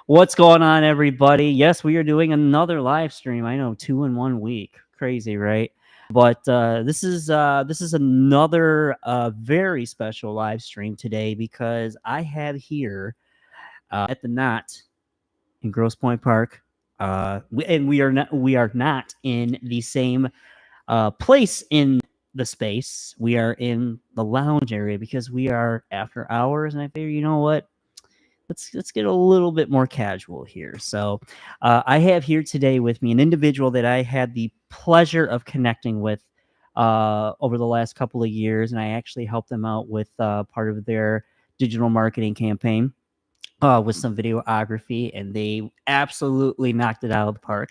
What's going on, everybody? Yes, we are doing another live stream. I know, 2 in 1 week, crazy, right? But this is another very special live stream today because I have here at the Knot in Grosse Pointe Park, and we are not in the same place in the space. We are in the lounge area because we are after hours, and I figure, you know what? Let's get a little bit more casual here. So, I have here today with me an individual that I had the pleasure of connecting with over the last couple of years, and I actually helped them out with part of their digital marketing campaign with some videography, and they absolutely knocked it out of the park.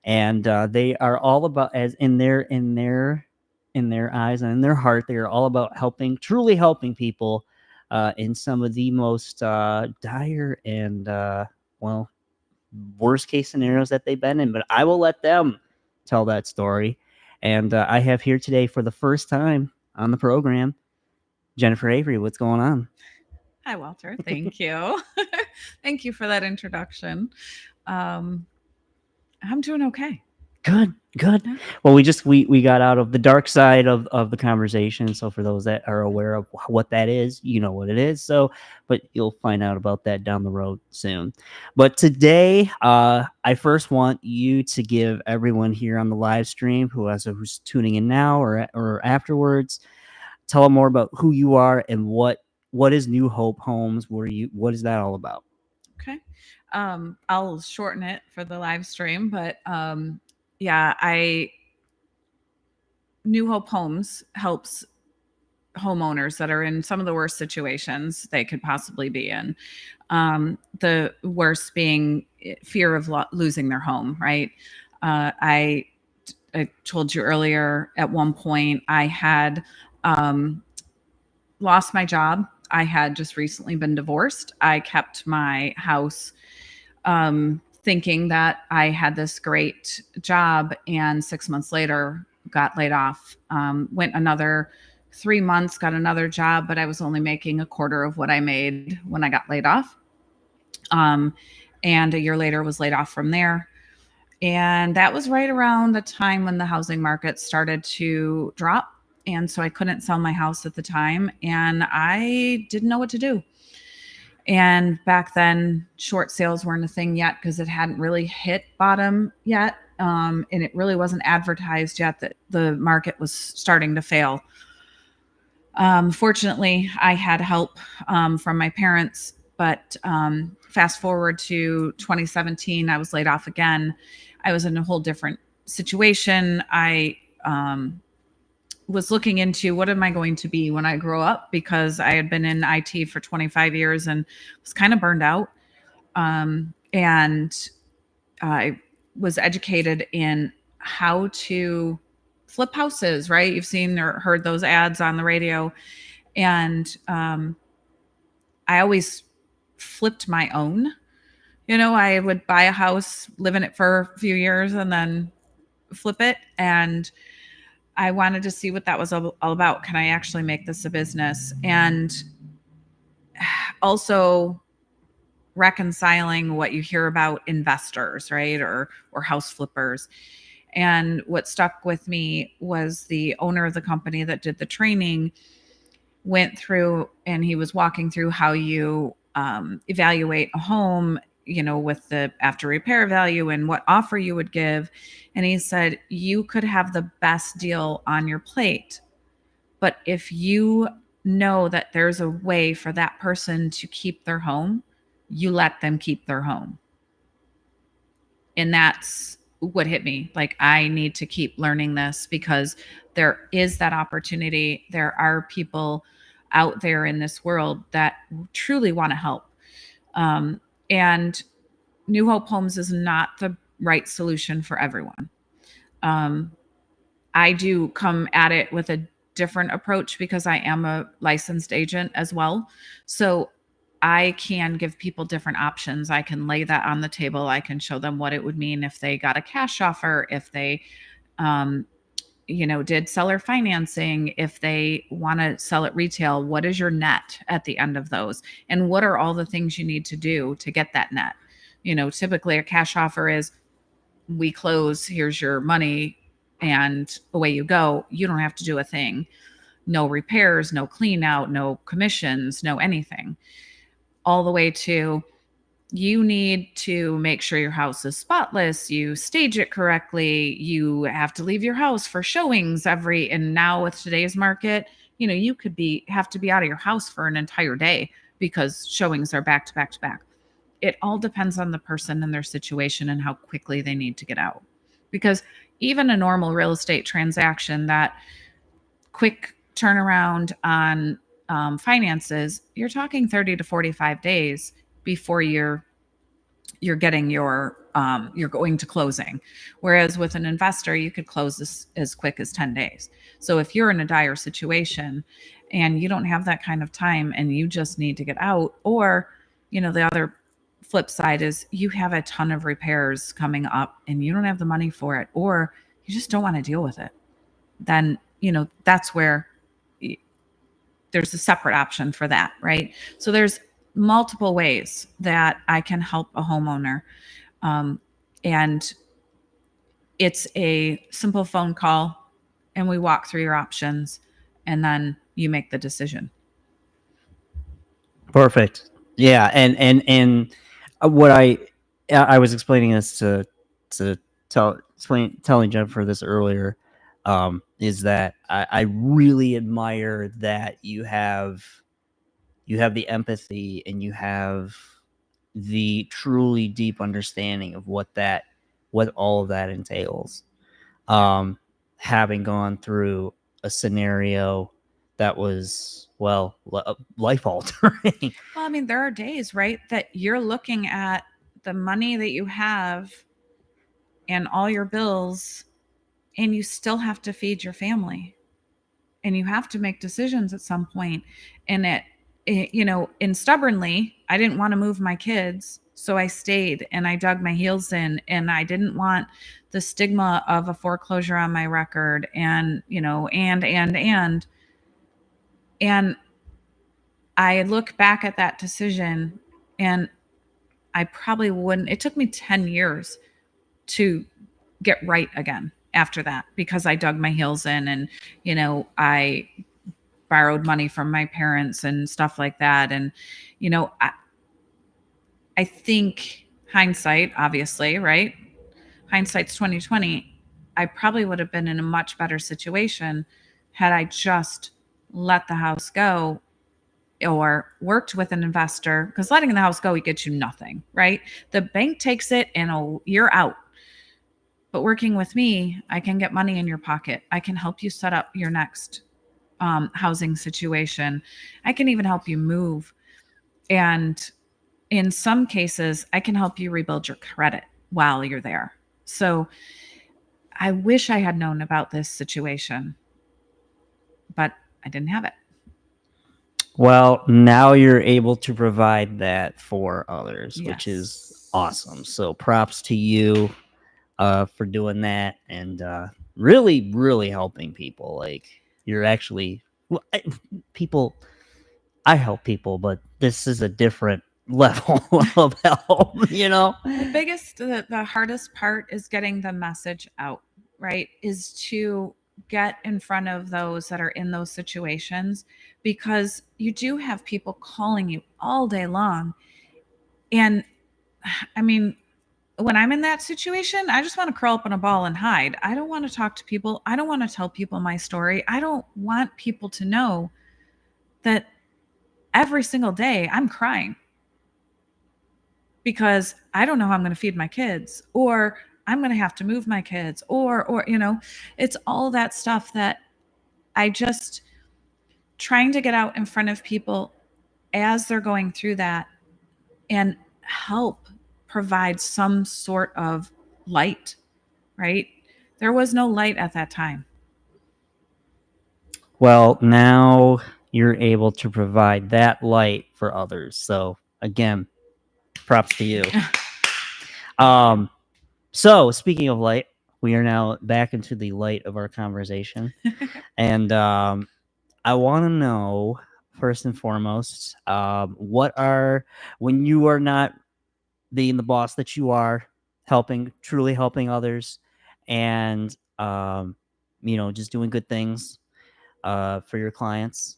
And they are all about, as in their eyes and in their heart, they are all about helping, truly helping people in some of the most dire and well, worst case scenarios that they've been in. But I will let them tell that story. And I have here today for the first time on the program Jennifer Avery. What's going on? Hi, Walter. Thank you. Thank you for that introduction. Um, I'm doing okay. Good, good. Yeah. Well, we got out of the dark side of the conversation. So for those that are aware of what that is, you know what it is. So, but you'll find out about that down the road soon. But today, I first want you to give everyone here on the live stream, who's tuning in now or afterwards, tell them more about who you are and what is New Hope Homes. What is that all about? Okay. I'll shorten it for the live stream, but yeah, I New Hope Homes helps homeowners that are in some of the worst situations they could possibly be in. The worst being fear of losing their home, right? I told you earlier at one point I had um, lost my job. I had just recently been divorced. I kept my house thinking that I had this great job, and 6 months later got laid off. Went another 3 months, got another job, but I was only making a quarter of what I made when I got laid off. Um, and a year later was laid off from there. And that was right around the time when the housing market started to drop. And so I couldn't sell my house at the time, and I didn't know what to do. And back then, short sales weren't a thing yet because it hadn't really hit bottom yet. And it really wasn't advertised yet that the market was starting to fail. Fortunately, I had help from my parents, but fast forward to 2017, I was laid off again. I was in a whole different situation. I was looking into what am I going to be when I grow up, because I had been in IT for 25 years and was kind of burned out. And I was educated in how to flip houses, right? You've seen or heard those ads on the radio. And I always flipped my own. I would buy a house, live in it for a few years, and then flip it. And I wanted to see what that was all about. Can I actually make this a business? And also reconciling what you hear about investors, right? Or house flippers. And what stuck with me was the owner of the company that did the training went through, and he was walking through how you evaluate a home, with the after repair value and what offer you would give. And he said, you could have the best deal on your plate, but if you know that there's a way for that person to keep their home, you let them keep their home. And that's what hit me. Like, I need to keep learning this because there is that opportunity. There are people out there in this world that truly want to help. And New Hope Homes is not the right solution for everyone. Um, I do come at it with a different approach because I am a licensed agent as well. So I can give people different options. I can lay that on the table. I can show them what it would mean if they got a cash offer, if they, did seller financing, if they want to sell it retail. What is your net at the end of those? And what are all the things you need to do to get that net? Typically a cash offer is, we close, here's your money, and away you go. You don't have to do a thing. No repairs, no clean out, no commissions, no anything. All the way to, you need to make sure your house is spotless, you stage it correctly, you have to leave your house for showings every, and now with today's market, you could be have to be out of your house for an entire day because showings are back to back to back. It all depends on the person and their situation and how quickly they need to get out. Because even a normal real estate transaction, that quick turnaround on finances, you're talking 30 to 45 days before you're getting you're going to closing. Whereas with an investor, you could close this as quick as 10 days. So if you're in a dire situation and you don't have that kind of time and you just need to get out, or the other flip side is you have a ton of repairs coming up and you don't have the money for it, or you just don't want to deal with it, then that's where there's a separate option for that, right? So there's multiple ways that I can help a homeowner. And it's a simple phone call, and we walk through your options, and then you make the decision. Perfect. Yeah, and what I was explaining this to telling Jennifer this earlier, is that I really admire that you have the empathy and you have the truly deep understanding of what all of that entails. Um, Having gone through a scenario that was, well, life altering. Well, I mean, there are days, right, that you're looking at the money that you have and all your bills, and you still have to feed your family, and you have to make decisions at some point. And and stubbornly, I didn't want to move my kids, so I stayed and I dug my heels in, and I didn't want the stigma of a foreclosure on my record, and and I look back at that decision, and I probably wouldn't. It took me 10 years to get right again after that, because I dug my heels in, and I borrowed money from my parents and stuff like that. And you know I think hindsight, obviously, right, hindsight's 2020, I probably would have been in a much better situation had I just let the house go or worked with an investor, because letting the house go, it gets you nothing, right? The bank takes it and you're out. But working with me, I can get money in your pocket. I can help you set up your next housing situation. I can even help you move. And in some cases, I can help you rebuild your credit while you're there. So I wish I had known about this situation, but I didn't have it. Well, now you're able to provide that for others, which is Yes. awesome. So props to you for doing that and really, really helping people. Like you're actually well, people. I help people, but this is a different level of help. You know. The hardest part is getting the message out, right? Is to get in front of those that are in those situations, because you do have people calling you all day long. And I mean, when I'm in that situation, I just want to curl up in a ball and hide. I don't want to talk to people. I don't want to tell people my story. I don't want people to know that every single day I'm crying because I don't know how I'm going to feed my kids, or I'm going to have to move my kids, or it's all that stuff that I just trying to get out in front of people as they're going through that and help provide some sort of light, right? There was no light at that time. Well, now you're able to provide that light for others. So again, props to you. Um, so speaking of light, we are now back into the light of our conversation, and I want to know first and foremost, what are when you are not being the boss that you are, helping, truly helping others, and just doing good things for your clients.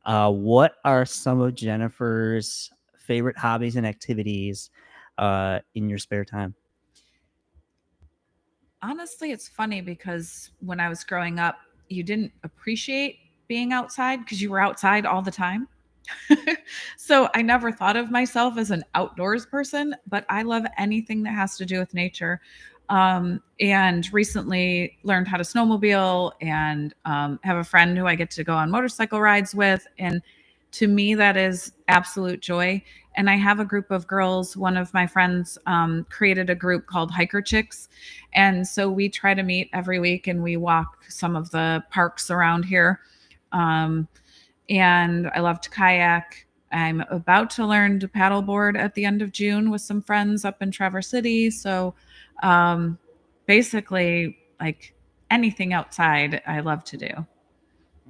What are some of Jennifer's favorite hobbies and activities in your spare time? Honestly, it's funny because when I was growing up, you didn't appreciate being outside because you were outside all the time. So I never thought of myself as an outdoors person, but I love anything that has to do with nature. And recently learned how to snowmobile and have a friend who I get to go on motorcycle rides with. And to me, that is absolute joy. And I have a group of girls. One of my friends created a group called Hiker Chicks. And so we try to meet every week and we walk some of the parks around here. Um, and I love to kayak. I'm about to learn to paddleboard at the end of June with some friends up in Traverse City. So um, basically, like anything outside, I love to do.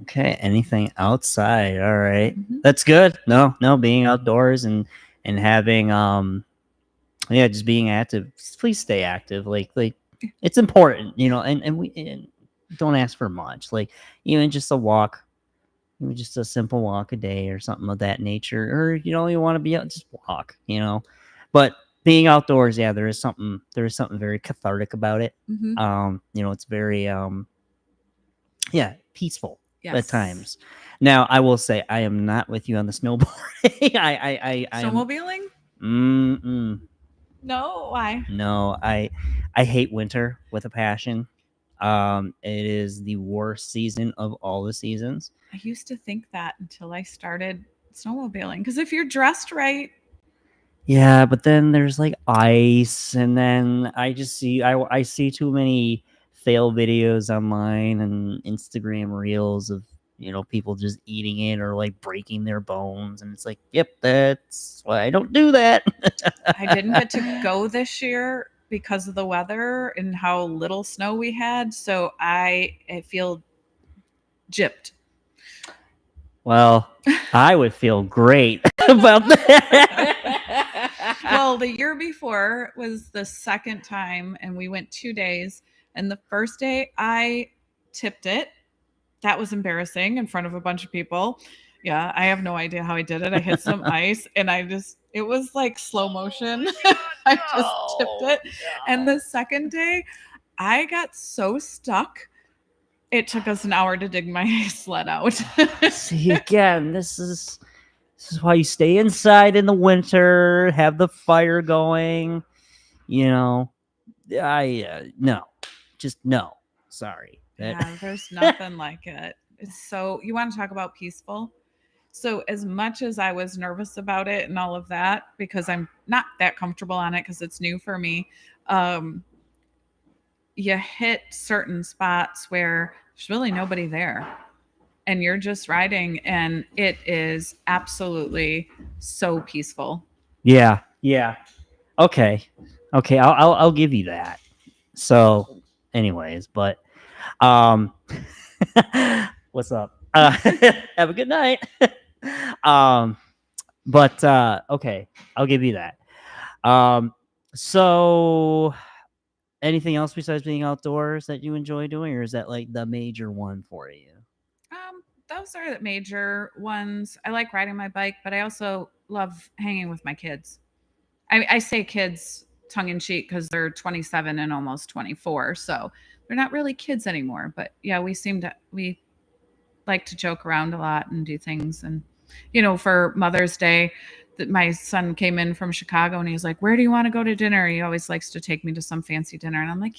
Okay, anything outside. All right. Mhm. That's good. No, being outdoors and having yeah, just being active. Please stay active. Like it's important, and don't ask for much. Like even just a walk, even just a simple walk a day or something of that nature. Or you want to be out, just walk. But being outdoors, yeah, there is something very cathartic about it. Mhm. It's very yeah, peaceful at Yes. times. Now, I will say I am not with you on the snowboarding. I am. Snowmobiling? Mm-mm, No, why? no, I hate winter with a passion. It is the worst season of all the seasons. I used to think that until I started snowmobiling. Because if you're dressed right, Yeah, but then there's like ice, and then I see too many fail videos online and Instagram reels of people just eating it or like breaking their bones, and it's like, yep, that's why I don't do that. I didn't get to go this year because of the weather and how little snow we had. So I feel gypped. Well, I would feel great about that. Well, the year before was the second time, and we went 2 days. And the first day I tipped it. That was embarrassing in front of a bunch of people. Yeah, I have no idea how I did it. I hit some ice and it was like slow motion. I just tipped it. And the second day, I got so stuck. It took us an hour to dig my sled out. See, again, this is why you stay inside in the winter, have the fire going. You know, no, just no. Sorry. Yeah, there's nothing like it. It's so you want to talk about peaceful? So as much as I was nervous about it and all of that, because I'm not that comfortable on it because it's new for me, um, you hit certain spots where there's really nobody there and you're just riding and it is absolutely so peaceful. Yeah. Okay. I'll give you that. So, anyways, but um, what's up? Have a good night. um, but okay, I'll give you that. Um, so anything else besides being outdoors that you enjoy doing, or is that like the major one for you? Those are the major ones. I like riding my bike, but I also love hanging with my kids. I say kids tongue in cheek because they're 27 and almost 24. So they're not really kids anymore. But yeah, we like to joke around a lot and do things. And, for Mother's Day, that my son came in from Chicago and he was like, "Where do you want to go to dinner?" He always likes to take me to some fancy dinner. And I'm like,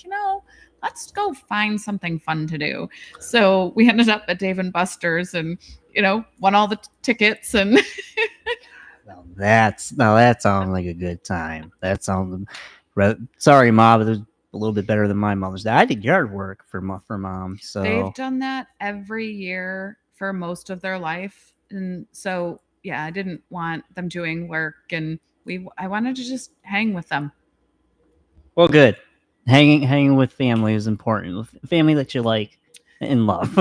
let's go find something fun to do. So we ended up at Dave and Buster's and, won all the tickets and That sounds like a good time. That sounds. Sorry, Mom, but it was a little bit better than my Mother's Day. I did yard work for Mom, they've so done that every year for most of their life. And so, yeah, I didn't want them doing work and I wanted to just hang with them. well, good. Hanging with family is important. With family that you like and love.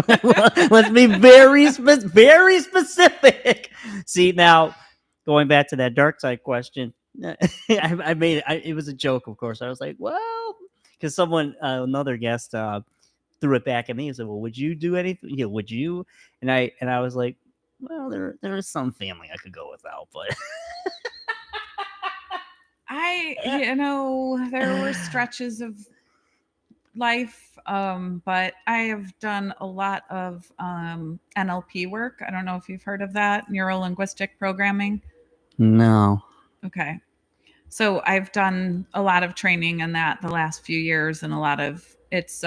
Let's be very specific. See, now going back to that dark side question, I made it. It was a joke, of course. I was like, well, because someone, another guest, threw it back at me and said, "Well, would you do anything? Yeah, would you?" And I was like, "Well, there is some family I could go without, but." There were stretches of life, but I have done a lot of NLP work. I don't know if you've heard of that, neuro linguistic programming. No. Okay. So I've done a lot of training in that the last few years, and a lot of it's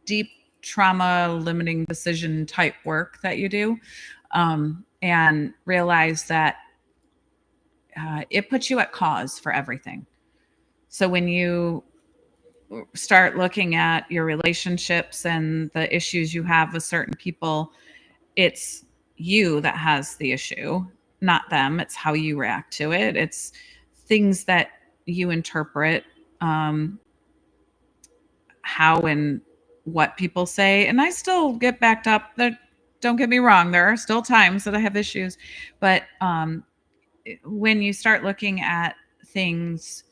deep trauma limiting decision type work that you do, and realize that it puts you at cause for everything. So when you start looking at your relationships and the issues you have with certain people, it's you that has the issue, not them. It's how you react to it. It's things that you interpret, um, how and what people say. And I still get backed up. There, don't get me wrong. There are still times that I have issues, but when you start looking at things,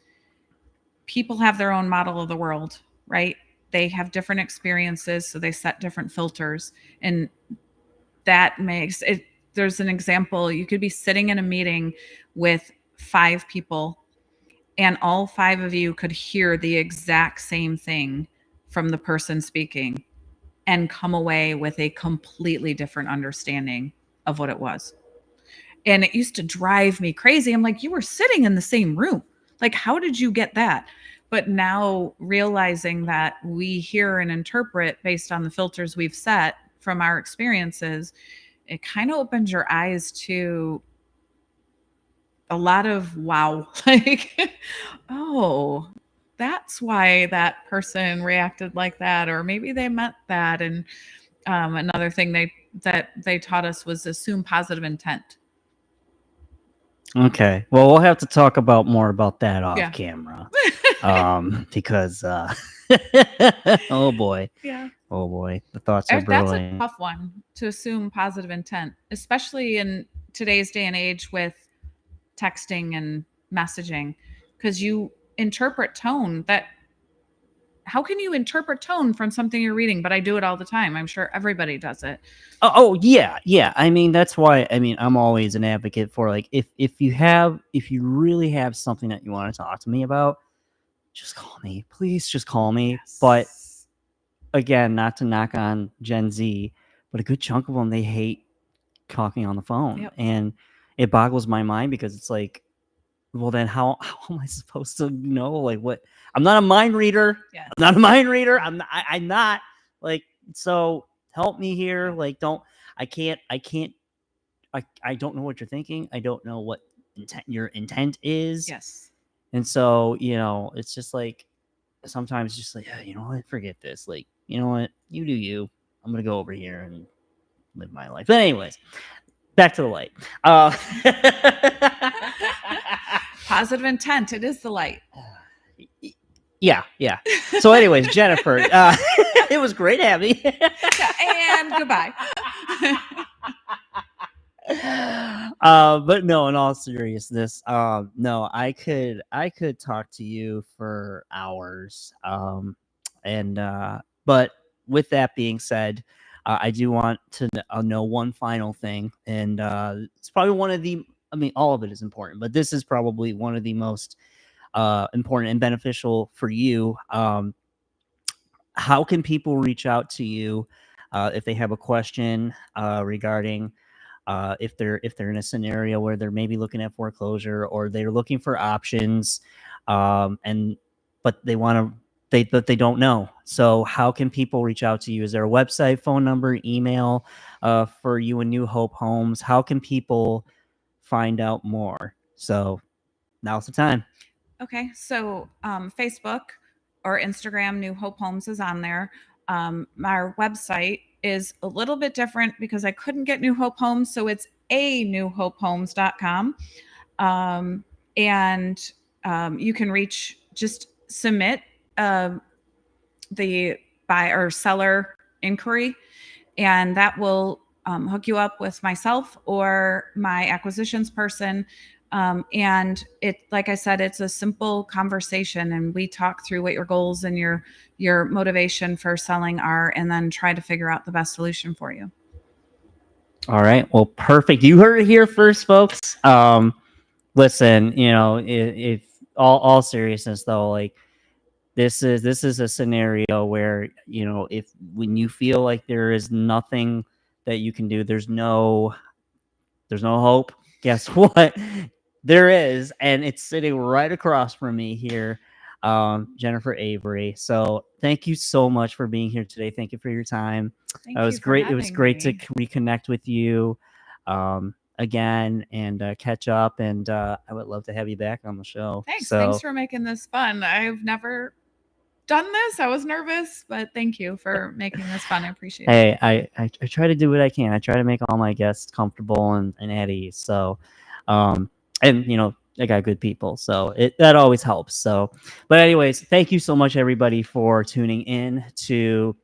people have their own model of the world, right? They have different experiences, so they set different filters. And that makes it, there's an example. You could be sitting in a meeting with 5 people, and all 5 of you could hear the exact same thing from the person speaking and come away with a completely different understanding of what it was. And it used to drive me crazy. I'm like, you were sitting in the same room. Like, how did you get that? But now realizing that we hear and interpret based on the filters we've set from our experiences, it kind of opens your eyes to a lot of wow. Like, oh, that's why that person reacted like that, or maybe they meant that. And another thing they taught us was assume positive intent. Okay. Well, we'll have to talk about more about that off Yeah. camera. Because oh boy. Yeah. Oh boy. The thoughts are That's a brewing. tough one to assume positive intent, especially in today's day and age with texting and messaging, because you interpret tone. That how can you interpret tone from something you're reading? But I do it all the time. I'm sure everybody does it. Oh yeah, yeah. I mean, that's why. I mean, I'm always an advocate for, like, if you really have something that you want to talk to me about, just call me, please. Just call me. But Yes. again, not to knock on Gen Z, but a good chunk of them, they hate talking on the phone, Yep. and it boggles my mind because it's like, well, then how am I supposed to know, like, what? I'm not a mind reader. Yes. I'm not a mind reader. I'm not, like, so help me here. Yeah. Like, don't I don't know what you're thinking. I don't know what your intent is. Yes. And so, it's just like, sometimes just like, you know what, forget this. Like, you know what, you do you. I'm gonna go over here and live my life. But anyways, back to the light. Positive intent. It is the light. Yeah, yeah. So, anyways, Jennifer, it was great having you. And goodbye. But no, in all seriousness, no, I could talk to you for hours. And but with that being said, I do want to know one final thing, and it's probably one of the. I mean, all of it is important, but this is probably one of the most important and beneficial for you. How can people reach out to you if they have a question regarding if they're in a scenario where they're maybe looking at foreclosure, or they're looking for options, and but they don't know. So how can people reach out to you? Is there a website, phone number, email for you and New Hope Homes? How can people find out more? So now's the time. Okay, so Facebook or Instagram, New Hope Homes is on there. Our website is a little bit different because I couldn't get New Hope Homes, so it's a newhopehomes.com. And you can just submit um, the buy or seller inquiry, and that will hook you up with myself or my acquisitions person. And it, like I said, it's a simple conversation, and we talk through what your goals and your motivation for selling are, and then try to figure out the best solution for you. All right. Well, perfect. You heard it here first, folks. Listen, if all seriousness though, like this is a scenario where if when you feel like there is nothing that you can do, there's no hope. Guess what? There is, and it's sitting right across from me here, Jennifer Avery. So thank you so much for being here today. Thank you for your time. It Thank you was for great. It was having great to me. reconnect with you again and catch up. And I would love to have you back on the show. Thanks. Thanks So for making this fun. I've never done this. I was nervous, but thank you for making this fun. I appreciate it. hey, I try to do what I can. I try to make all my guests comfortable and at ease. So, and I got good people, so that always helps. So, but anyways, thank you so much everybody for tuning in to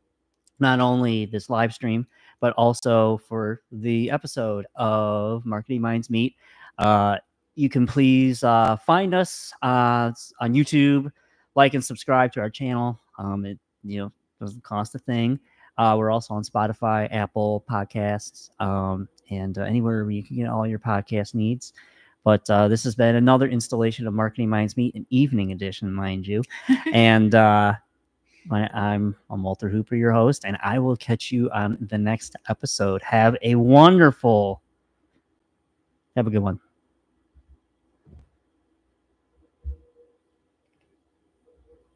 not only this live stream, but also for the episode of Marketing Minds Meet. Uh, you can please find us on YouTube, like and subscribe to our channel. It doesn't cost a thing. We're also on Spotify, Apple Podcasts, and anywhere where you can get all your podcast needs. But this has been another installation of Marketing Minds Meet, an evening edition, mind you. And I'm Walter Hooper, your host, and I will catch you on the next episode. Have a good one.